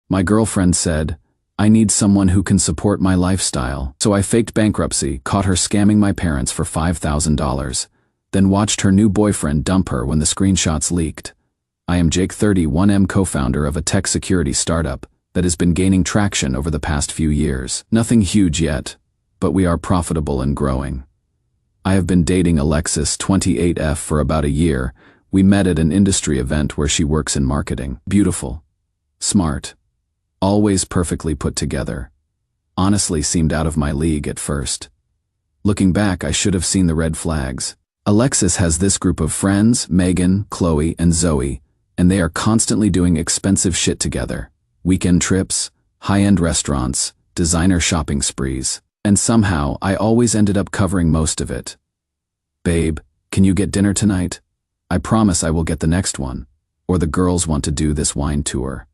My girlfriend said, I need someone who can support my lifestyle. So I faked bankruptcy, caught her scamming my parents for $5,000, then watched her new boyfriend dump her when the screenshots leaked. I am Jake 31M, co-founder of a tech security startup that has been gaining traction over the past few years. Nothing huge yet, but we are profitable and growing. I have been dating Alexis 28F for about a year. We met at an industry event where she works in marketing. Beautiful, smart, always perfectly put together. Honestly seemed out of my league at first. Looking back, I should have seen the red flags. Alexis has this group of friends, Megan, Chloe, and Zoe, and they are constantly doing expensive shit together. Weekend trips, high-end restaurants, designer shopping sprees. And somehow, I always ended up covering most of it. Babe, can you get dinner tonight? I promise I will get the next one. Or the girls want to do this wine tour.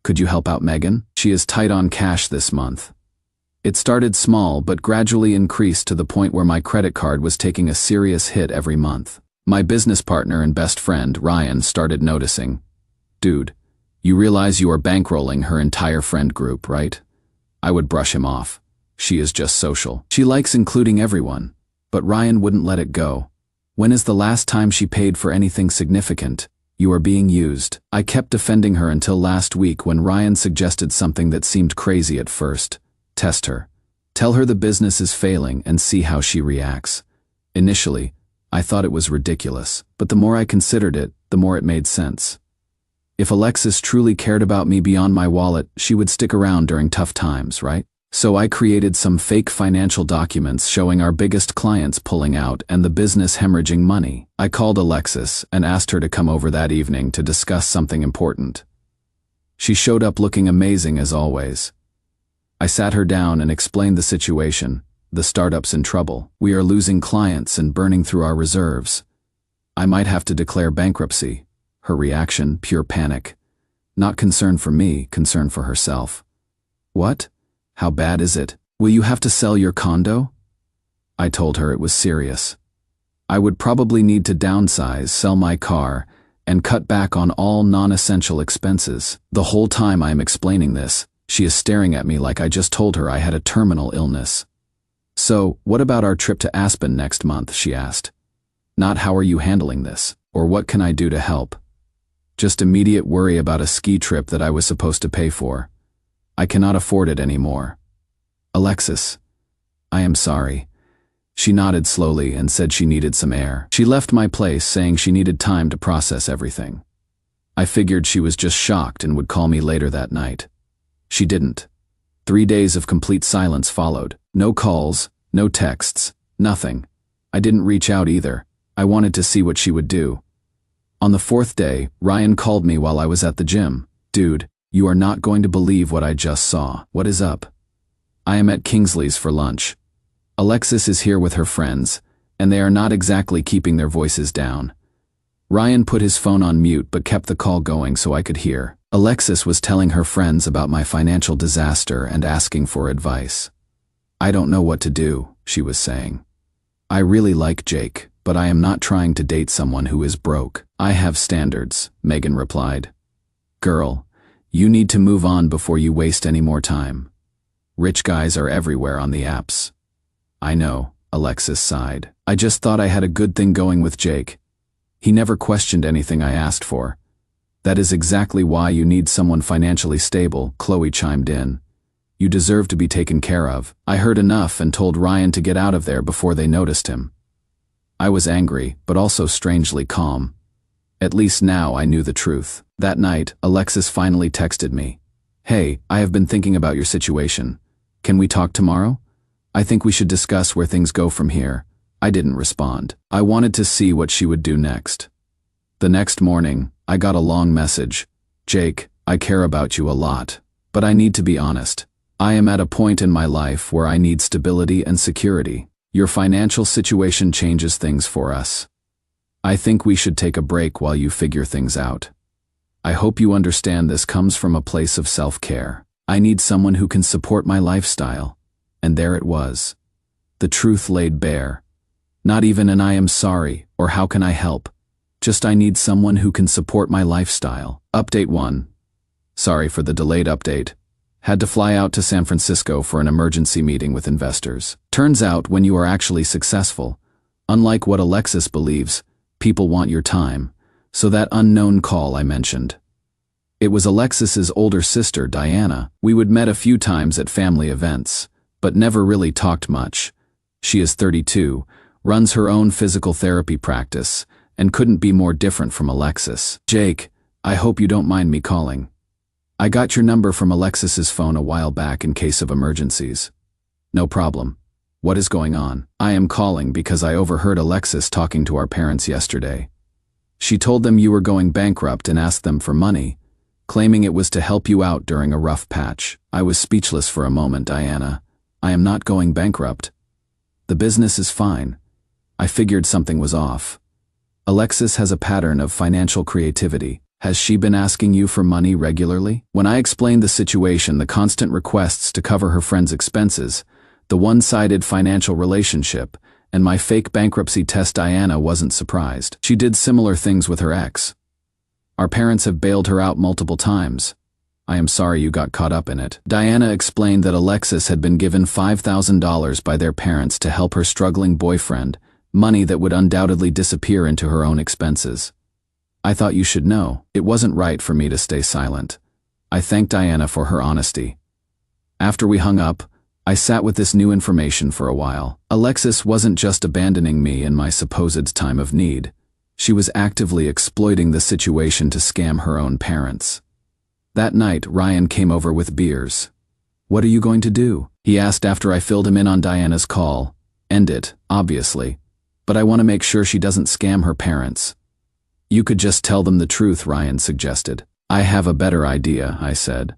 Could you help out Megan? She is tight on cash this month. It started small but gradually increased to the point where my credit card was taking a serious hit every month. My business partner and best friend, Ryan, started noticing. Dude, you realize you are bankrolling her entire friend group, right? I would brush him off. She is just social. She likes including everyone. But Ryan wouldn't let it go. When is the last time she paid for anything significant? You are being used. I kept defending her until last week when Ryan suggested something that seemed crazy at first. Test her. Tell her the business is failing and see how she reacts. Initially, I thought it was ridiculous, but the more I considered it, the more it made sense. If Alexis truly cared about me beyond my wallet, she would stick around during tough times, right? So I created some fake financial documents showing our biggest clients pulling out and the business hemorrhaging money. I called Alexis and asked her to come over that evening to discuss something important. She showed up looking amazing as always. I sat her down and explained the situation. The startup's in trouble. We are losing clients and burning through our reserves. I might have to declare bankruptcy. Her reaction, pure panic. Not concern for me, concern for herself. What? How bad is it? Will you have to sell your condo? I told her it was serious. I would probably need to downsize, sell my car, and cut back on all non-essential expenses. The whole time I am explaining this, she is staring at me like I just told her I had a terminal illness. So, what about our trip to Aspen next month, she asked. Not how are you handling this, or what can I do to help? Just immediate worry about a ski trip that I was supposed to pay for. I cannot afford it anymore. Alexis, I am sorry. She nodded slowly and said she needed some air. She left my place saying she needed time to process everything. I figured she was just shocked and would call me later that night. She didn't. 3 days of complete silence followed. No calls, no texts, nothing. I didn't reach out either. I wanted to see what she would do. On the 4th day, Ryan called me while I was at the gym. Dude, you are not going to believe what I just saw. What is up? I am at Kingsley's for lunch. Alexis is here with her friends, and they are not exactly keeping their voices down. Ryan put his phone on mute but kept the call going so I could hear. Alexis was telling her friends about my financial disaster and asking for advice. I don't know what to do, she was saying. I really like Jake, but I am not trying to date someone who is broke. I have standards, Megan replied. Girl, you need to move on before you waste any more time. Rich guys are everywhere on the apps. I know, Alexis sighed. I just thought I had a good thing going with Jake. He never questioned anything I asked for. That is exactly why you need someone financially stable, Chloe chimed in. You deserve to be taken care of. I heard enough and told Ryan to get out of there before they noticed him. I was angry, but also strangely calm. At least now I knew the truth. That night, Alexis finally texted me. Hey, I have been thinking about your situation. Can we talk tomorrow? I think we should discuss where things go from here. I didn't respond. I wanted to see what she would do next. The next morning, I got a long message. Jake, I care about you a lot, but I need to be honest. I am at a point in my life where I need stability and security. Your financial situation changes things for us. I think we should take a break while you figure things out. I hope you understand this comes from a place of self-care. I need someone who can support my lifestyle. And there it was. The truth laid bare. Not even an I am sorry or how can I help. Just I need someone who can support my lifestyle. Update 1. Sorry for the delayed update. Had to fly out to San Francisco for an emergency meeting with investors. Turns out when you are actually successful, unlike what Alexis believes, people want your time. So that unknown call I mentioned. It was Alexis's older sister, Diana. We would met a few times at family events, but never really talked much. She is 32, runs her own physical therapy practice, and couldn't be more different from Alexis. Jake, I hope you don't mind me calling. I got your number from Alexis's phone a while back in case of emergencies. No problem. What is going on? I am calling because I overheard Alexis talking to our parents yesterday. She told them you were going bankrupt and asked them for money, claiming it was to help you out during a rough patch. I was speechless for a moment, Diana. I am not going bankrupt. The business is fine. I figured something was off. Alexis has a pattern of financial creativity. Has she been asking you for money regularly? When I explained the situation, the constant requests to cover her friend's expenses, the one-sided financial relationship, and my fake bankruptcy test, Diana wasn't surprised. She did similar things with her ex. Our parents have bailed her out multiple times. I am sorry you got caught up in it. Diana explained that Alexis had been given $5,000 by their parents to help her struggling boyfriend, money that would undoubtedly disappear into her own expenses. I thought you should know. It wasn't right for me to stay silent. I thanked Diana for her honesty. After we hung up, I sat with this new information for a while. Alexis wasn't just abandoning me in my supposed time of need. She was actively exploiting the situation to scam her own parents. That night, Ryan came over with beers. What are you going to do? He asked after I filled him in on Diana's call. End it, obviously. But I want to make sure she doesn't scam her parents. You could just tell them the truth, Ryan suggested. I have a better idea, I said.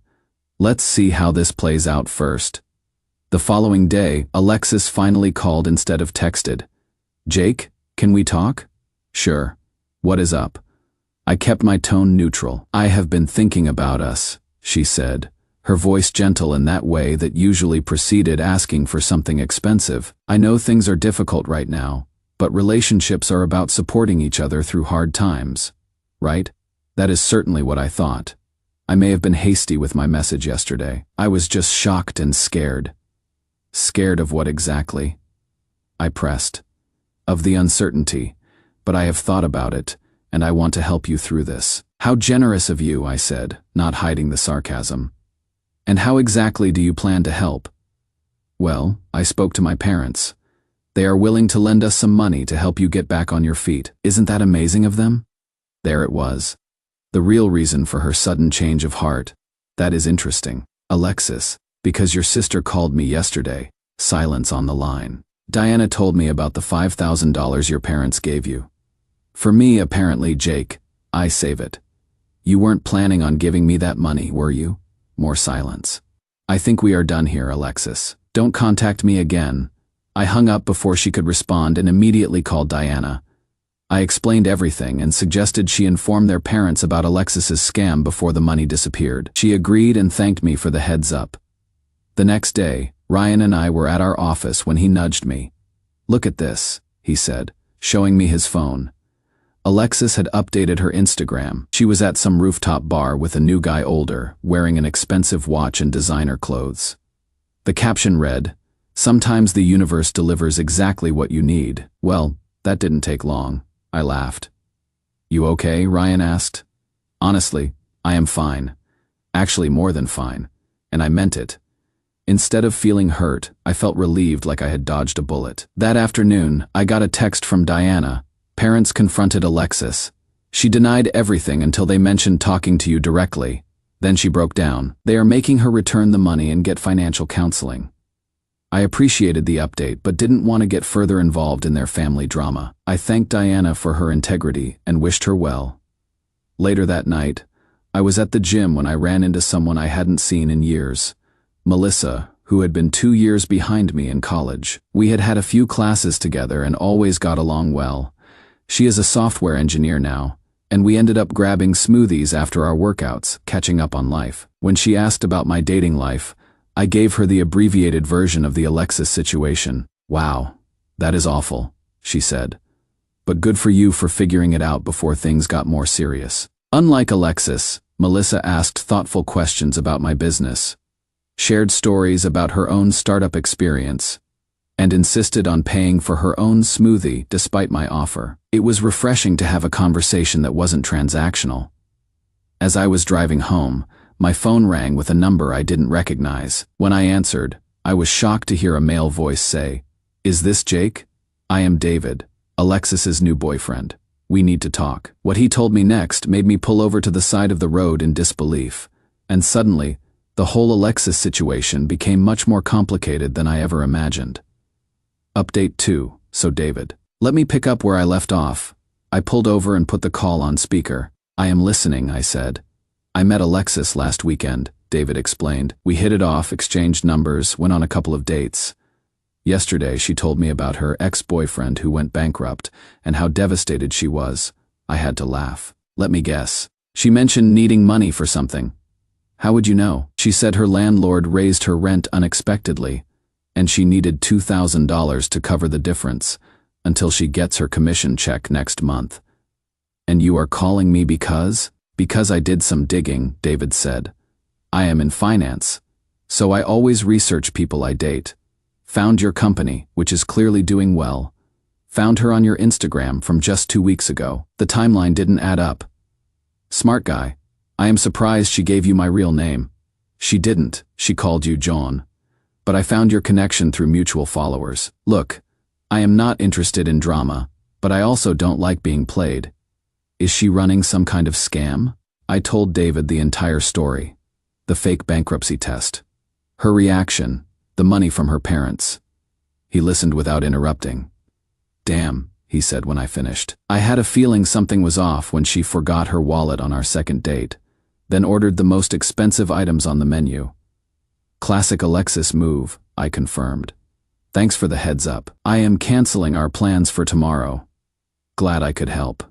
Let's see how this plays out first. The following day, Alexis finally called instead of texted. Jake, can we talk? Sure. What is up? I kept my tone neutral. I have been thinking about us, she said, her voice gentle in that way that usually preceded asking for something expensive. I know things are difficult right now, but relationships are about supporting each other through hard times, right? That is certainly what I thought. I may have been hasty with my message yesterday. I was just shocked and scared. Scared of what exactly? I pressed. Of the uncertainty, but I have thought about it, and I want to help you through this. How generous of you, I said, not hiding the sarcasm. And how exactly do you plan to help? Well, I spoke to my parents. They are willing to lend us some money to help you get back on your feet. Isn't that amazing of them? There it was. The real reason for her sudden change of heart. That is interesting. Alexis, because your sister called me yesterday. Silence on the line. Diana told me about the $5,000 your parents gave you. For me, apparently, Jake, I save it. You weren't planning on giving me that money, were you? More silence. I think we are done here, Alexis. Don't contact me again. I hung up before she could respond and immediately called Diana. I explained everything and suggested she inform their parents about Alexis's scam before the money disappeared. She agreed and thanked me for the heads up. The next day, Ryan and I were at our office when he nudged me. Look at this, he said, showing me his phone. Alexis had updated her Instagram. She was at some rooftop bar with a new guy older, wearing an expensive watch and designer clothes. The caption read, "Sometimes the universe delivers exactly what you need." Well, that didn't take long. I laughed. You okay? Ryan asked. Honestly, I am fine. Actually, more than fine. And I meant it. Instead of feeling hurt, I felt relieved like I had dodged a bullet. That afternoon, I got a text from Diana. Parents confronted Alexis. She denied everything until they mentioned talking to you directly. Then she broke down. They are making her return the money and get financial counseling. I appreciated the update but didn't want to get further involved in their family drama. I thanked Diana for her integrity and wished her well. Later that night, I was at the gym when I ran into someone I hadn't seen in years. Melissa, who had been 2 years behind me in college. We had had a few classes together and always got along well. She is a software engineer now, and we ended up grabbing smoothies after our workouts, catching up on life. When she asked about my dating life, I gave her the abbreviated version of the Alexis situation. Wow, that is awful, she said. But good for you for figuring it out before things got more serious. Unlike Alexis, Melissa asked thoughtful questions about my business, shared stories about her own startup experience, and insisted on paying for her own smoothie despite my offer. It was refreshing to have a conversation that wasn't transactional. As I was driving home, my phone rang with a number I didn't recognize. When I answered, I was shocked to hear a male voice say, "Is this Jake? I am David, Alexis's new boyfriend. We need to talk." What he told me next made me pull over to the side of the road in disbelief, and suddenly, the whole Alexis situation became much more complicated than I ever imagined. Update 2. So David. Let me pick up where I left off. I pulled over and put the call on speaker. "I am listening," I said. "I met Alexis last weekend," David explained. "We hit it off, exchanged numbers, went on a couple of dates. Yesterday she told me about her ex-boyfriend who went bankrupt and how devastated she was. I had to laugh. Let me guess. She mentioned needing money for something." "How would you know?" "She said her landlord raised her rent unexpectedly, and she needed $2,000 to cover the difference until she gets her commission check next month." "And you are calling me because?" "Because I did some digging," David said. "I am in finance, so I always research people I date. Found your company, which is clearly doing well. Found her on your Instagram from just 2 weeks ago. The timeline didn't add up." "Smart guy. I am surprised she gave you my real name." "She didn't. She called you John. But I found your connection through mutual followers. Look, I am not interested in drama, but I also don't like being played. Is she running some kind of scam?" I told David the entire story. The fake bankruptcy test. Her reaction. The money from her parents. He listened without interrupting. "Damn," he said when I finished. "I had a feeling something was off when she forgot her wallet on our second date, then ordered the most expensive items on the menu." "Classic Alexis move," I confirmed. "Thanks for the heads up. I am canceling our plans for tomorrow. Glad I could help."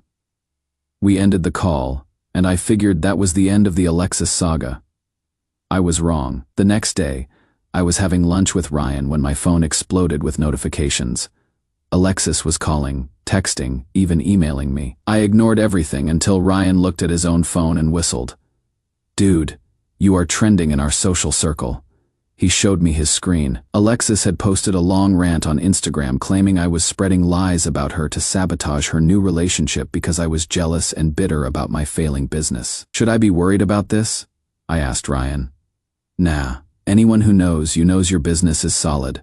We ended the call, and I figured that was the end of the Alexis saga. I was wrong. The next day, I was having lunch with Ryan when my phone exploded with notifications. Alexis was calling, texting, even emailing me. I ignored everything until Ryan looked at his own phone and whistled. "Dude, you are trending in our social circle." He showed me his screen. Alexis had posted a long rant on Instagram claiming I was spreading lies about her to sabotage her new relationship because I was jealous and bitter about my failing business. "Should I be worried about this?" I asked Ryan. "Nah. Anyone who knows you knows your business is solid,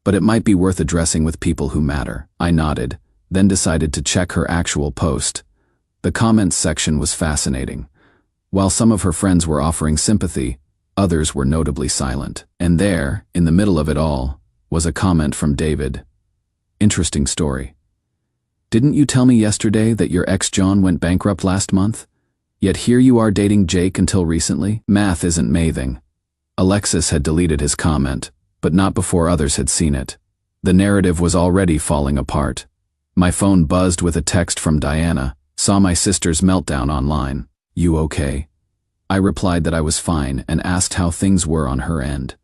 but it might be worth addressing with people who matter." I nodded, then decided to check her actual post. The comments section was fascinating. While some of her friends were offering sympathy, others were notably silent. And there, in the middle of it all, was a comment from David. "Interesting story. Didn't you tell me yesterday that your ex John went bankrupt last month? Yet here you are dating Jake until recently? Math isn't mathing." Alexis had deleted his comment, but not before others had seen it. The narrative was already falling apart. My phone buzzed with a text from Diana. "Saw my sister's meltdown online. You okay?" I replied that I was fine and asked how things were on her end.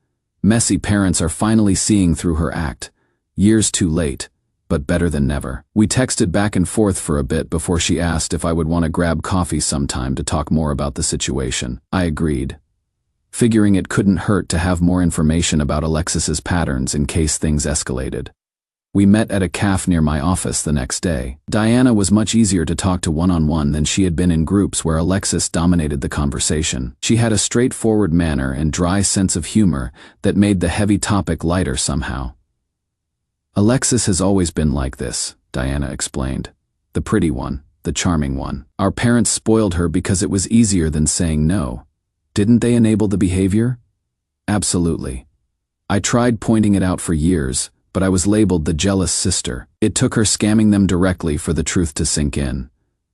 Messy parents are finally seeing through her act. Years too late, but better than never. We texted back and forth for a bit before she asked if I would want to grab coffee sometime to talk more about the situation. I agreed, figuring it couldn't hurt to have more information about Alexis's patterns in case things escalated. We met at a cafe near my office the next day. Diana was much easier to talk to one-on-one than she had been in groups where Alexis dominated the conversation. She had a straightforward manner and dry sense of humor that made the heavy topic lighter somehow. "Alexis has always been like this," Diana explained. "The pretty one, the charming one. Our parents spoiled her because it was easier than saying no. Didn't they enable the behavior?" "Absolutely. I tried pointing it out for years, but I was labeled the jealous sister. It took her scamming them directly for the truth to sink in."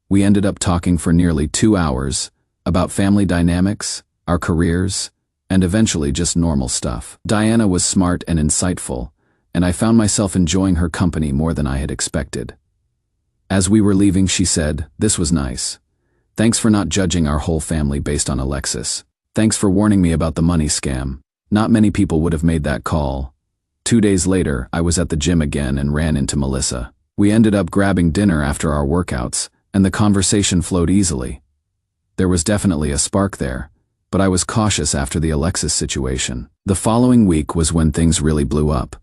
We ended up talking for nearly 2 hours, about family dynamics, our careers, and eventually just normal stuff. Diana was smart and insightful, and I found myself enjoying her company more than I had expected. As we were leaving, she said, "This was nice. Thanks for not judging our whole family based on Alexis. Thanks for warning me about the money scam. Not many people would have made that call." 2 days later, I was at the gym again and ran into Melissa. We ended up grabbing dinner after our workouts, and the conversation flowed easily. There was definitely a spark there, but I was cautious after the Alexis situation. The following week was when things really blew up.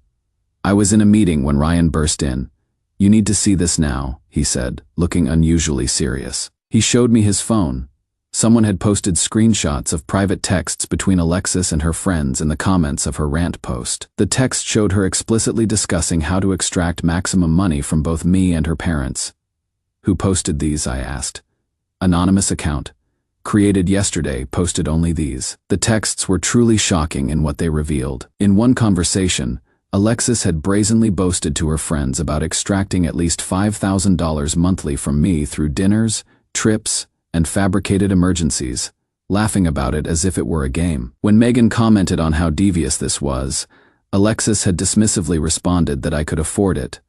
I was in a meeting when Ryan burst in. "You need to see this now," he said, looking unusually serious. He showed me his phone. Someone had posted screenshots of private texts between Alexis and her friends in the comments of her rant post. The text showed her explicitly discussing how to extract maximum money from both me and her parents. "Who posted these?" I asked. "Anonymous account. Created yesterday, posted only these." The texts were truly shocking in what they revealed. In one conversation, Alexis had brazenly boasted to her friends about extracting at least $5,000 monthly from me through dinners, trips, and fabricated emergencies, laughing about it as if it were a game. When Megan commented on how devious this was, Alexis had dismissively responded that I could afford it,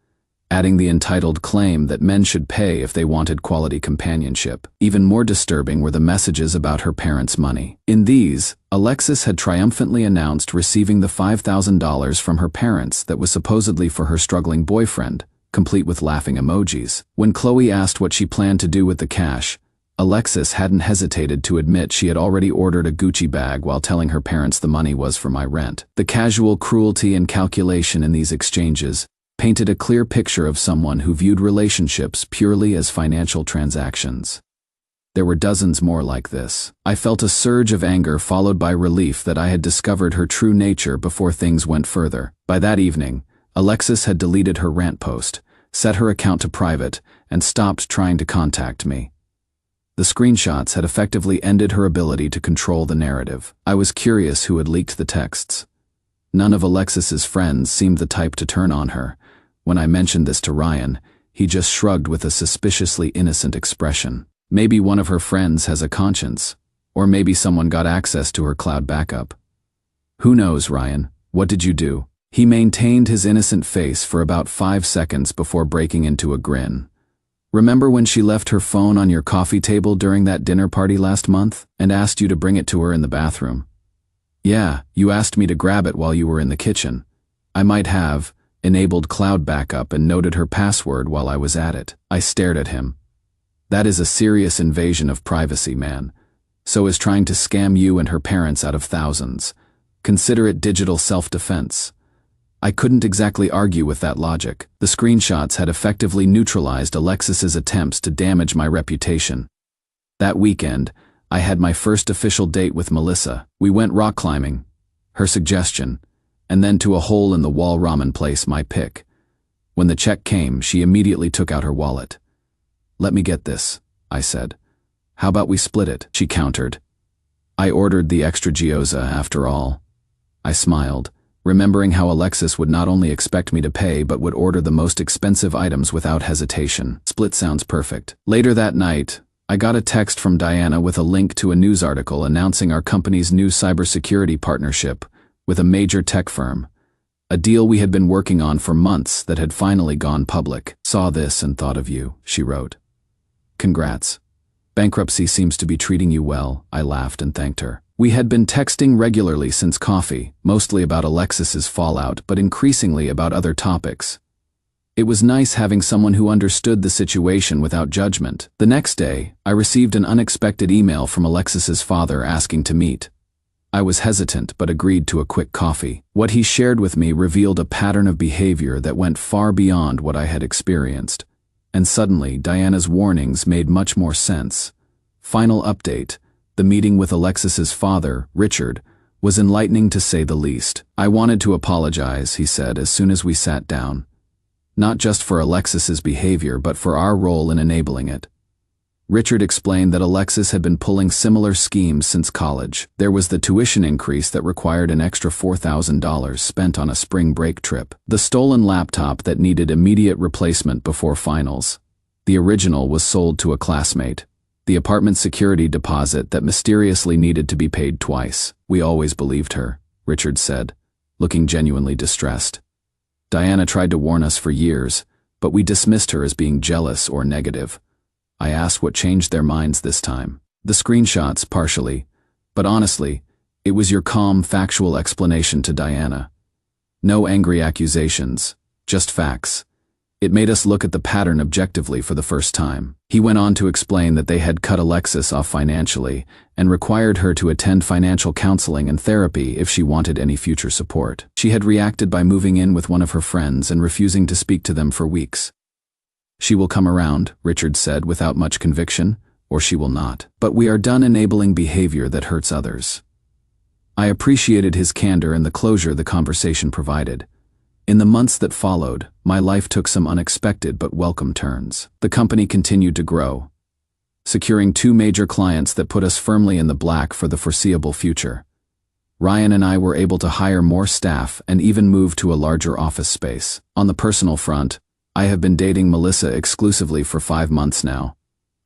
adding the entitled claim that men should pay if they wanted quality companionship. Even more disturbing were the messages about her parents' money. In these, Alexis had triumphantly announced receiving the $5,000 from her parents that was supposedly for her struggling boyfriend, complete with laughing emojis. When Chloe asked what she planned to do with the cash, Alexis hadn't hesitated to admit she had already ordered a Gucci bag while telling her parents the money was for my rent. The casual cruelty and calculation in these exchanges painted a clear picture of someone who viewed relationships purely as financial transactions. There were dozens more like this. I felt a surge of anger followed by relief that I had discovered her true nature before things went further. By that evening, Alexis had deleted her rant post, set her account to private, and stopped trying to contact me. The screenshots had effectively ended her ability to control the narrative. I was curious who had leaked the texts. None of Alexis's friends seemed the type to turn on her. When I mentioned this to Ryan, he just shrugged with a suspiciously innocent expression. Maybe one of her friends has a conscience, or maybe someone got access to her cloud backup. "Who knows, Ryan? What did you do?" He maintained his innocent face for about 5 seconds before breaking into a grin. "Remember when she left her phone on your coffee table during that dinner party last month and asked you to bring it to her in the bathroom? Yeah, you asked me to grab it while you were in the kitchen. I might have enabled cloud backup and noted her password while I was at it." I stared at him. "That is a serious invasion of privacy, man. So is trying to scam you and her parents out of thousands. Consider it digital self-defense." I couldn't exactly argue with that logic. The screenshots had effectively neutralized Alexis's attempts to damage my reputation. That weekend, I had my first official date with Melissa. We went rock climbing, her suggestion, and then to a hole-in-the-wall ramen place, my pick. When the check came, she immediately took out her wallet. "Let me get this," I said. "How about we split it?" she countered. "I ordered the extra gyoza after all." I smiled, remembering how Alexis would not only expect me to pay but would order the most expensive items without hesitation. Split sounds perfect. Later that night, I got a text from Diana with a link to a news article announcing our company's new cybersecurity partnership with a major tech firm, a deal we had been working on for months that had finally gone public. "Saw this and thought of you," she wrote. "Congrats. Bankruptcy seems to be treating you well." I laughed and thanked her. We had been texting regularly since coffee, mostly about Alexis's fallout, but increasingly about other topics. It was nice having someone who understood the situation without judgment. The next day, I received an unexpected email from Alexis's father asking to meet. I was hesitant but agreed to a quick coffee. What he shared with me revealed a pattern of behavior that went far beyond what I had experienced. And suddenly, Diana's warnings made much more sense. Final update. The meeting with Alexis's father, Richard, was enlightening to say the least. "I wanted to apologize," he said as soon as we sat down. "Not just for Alexis's behavior, but for our role in enabling it." Richard explained that Alexis had been pulling similar schemes since college. There was the tuition increase that required an extra $4,000 spent on a spring break trip. The stolen laptop that needed immediate replacement before finals. The original was sold to a classmate. The apartment security deposit that mysteriously needed to be paid twice. "We always believed her," Richard said, looking genuinely distressed. "Diana tried to warn us for years, but we dismissed her as being jealous or negative." I asked what changed their minds this time. "The screenshots, partially, but honestly, it was your calm, factual explanation to Diana. No angry accusations, just facts. It made us look at the pattern objectively for the first time. He went on to explain that they had cut Alexis off financially and required her to attend financial counseling and therapy if she wanted any future support. She had reacted by moving in with one of her friends and refusing to speak to them for weeks. "She will come around," Richard said without much conviction, "or she will not. But we are done enabling behavior that hurts others." I appreciated his candor and the closure the conversation provided. In the months that followed, my life took some unexpected but welcome turns. The company continued to grow, securing 2 major clients that put us firmly in the black for the foreseeable future. Ryan and I were able to hire more staff and even move to a larger office space. On the personal front, I have been dating Melissa exclusively for 5 months now.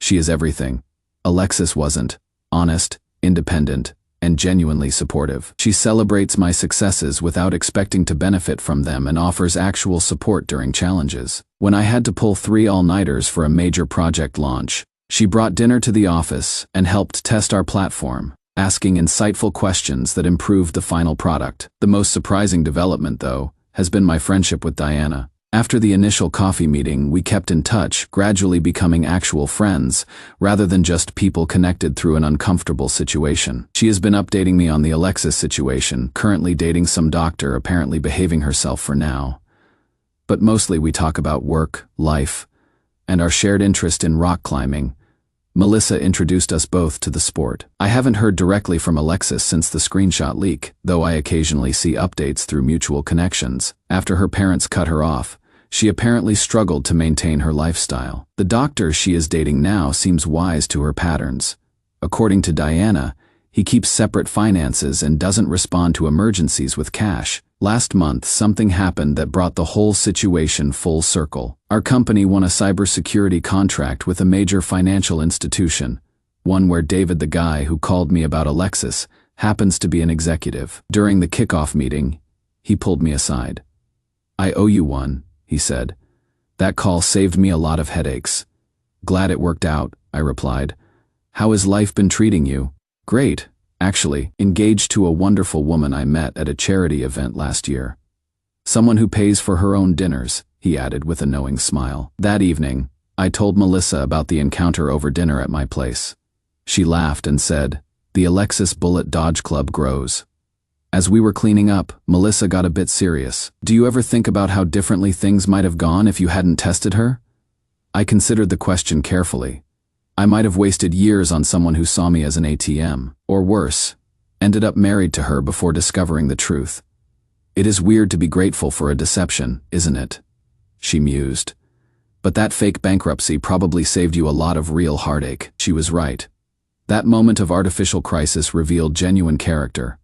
She is everything Alexis wasn't: honest, independent, and genuinely supportive. She celebrates my successes without expecting to benefit from them and offers actual support during challenges. When I had to pull 3 all-nighters for a major project launch, she brought dinner to the office and helped test our platform, asking insightful questions that improved the final product. The most surprising development, though, has been my friendship with Diana. After the initial coffee meeting, we kept in touch, gradually becoming actual friends, rather than just people connected through an uncomfortable situation. She has been updating me on the Alexis situation, currently dating some doctor, apparently behaving herself for now. But mostly we talk about work, life, and our shared interest in rock climbing. Melissa introduced us both to the sport. I haven't heard directly from Alexis since the screenshot leak, though I occasionally see updates through mutual connections. After her parents cut her off, she apparently struggled to maintain her lifestyle. The doctor she is dating now seems wise to her patterns. According to Diana, he keeps separate finances and doesn't respond to emergencies with cash. Last month, something happened that brought the whole situation full circle. Our company won a cybersecurity contract with a major financial institution, one where David, the guy who called me about Alexis, happens to be an executive. During the kickoff meeting, he pulled me aside. "I owe you one," he said. "That call saved me a lot of headaches." "Glad it worked out," I replied. "How has life been treating you?" "Great, actually. Engaged to a wonderful woman I met at a charity event last year. Someone who pays for her own dinners," he added with a knowing smile. That evening, I told Melissa about the encounter over dinner at my place. She laughed and said, "The Alexis Bullet Dodge Club grows." As we were cleaning up, Melissa got a bit serious. "Do you ever think about how differently things might have gone if you hadn't tested her?" I considered the question carefully. I might have wasted years on someone who saw me as an ATM, or worse, ended up married to her before discovering the truth. "It is weird to be grateful for a deception, isn't it?" she mused. "But that fake bankruptcy probably saved you a lot of real heartache." She was right. That moment of artificial crisis revealed genuine character.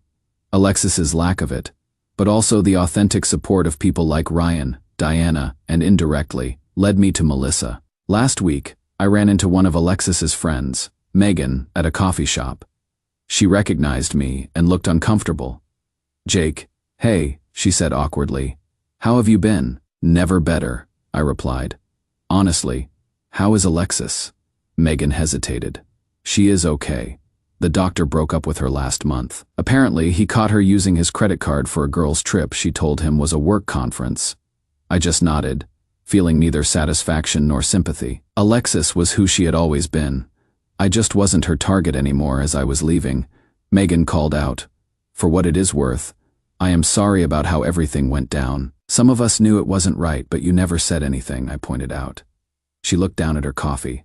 Alexis's lack of it, but also the authentic support of people like Ryan, Diana, and indirectly, led me to Melissa. Last week, I ran into one of Alexis's friends, Megan, at a coffee shop. She recognized me and looked uncomfortable. "Jake, hey," she said awkwardly. "How have you been?" "Never better," I replied. "Honestly, how is Alexis?" Megan hesitated. "She is okay. The doctor broke up with her last month. Apparently, he caught her using his credit card for a girl's trip she told him was a work conference." I just nodded, feeling neither satisfaction nor sympathy. Alexis was who she had always been. I just wasn't her target anymore. As I was leaving, Megan called out, "For what it is worth, I am sorry about how everything went down. Some of us knew it wasn't right, but you never said anything," I pointed out. She looked down at her coffee.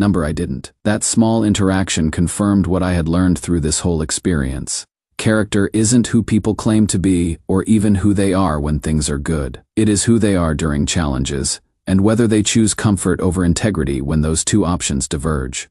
I didn't. That small interaction confirmed what I had learned through this whole experience. Character isn't who people claim to be, or even who they are when things are good. It is who they are during challenges, and whether they choose comfort over integrity when those two options diverge.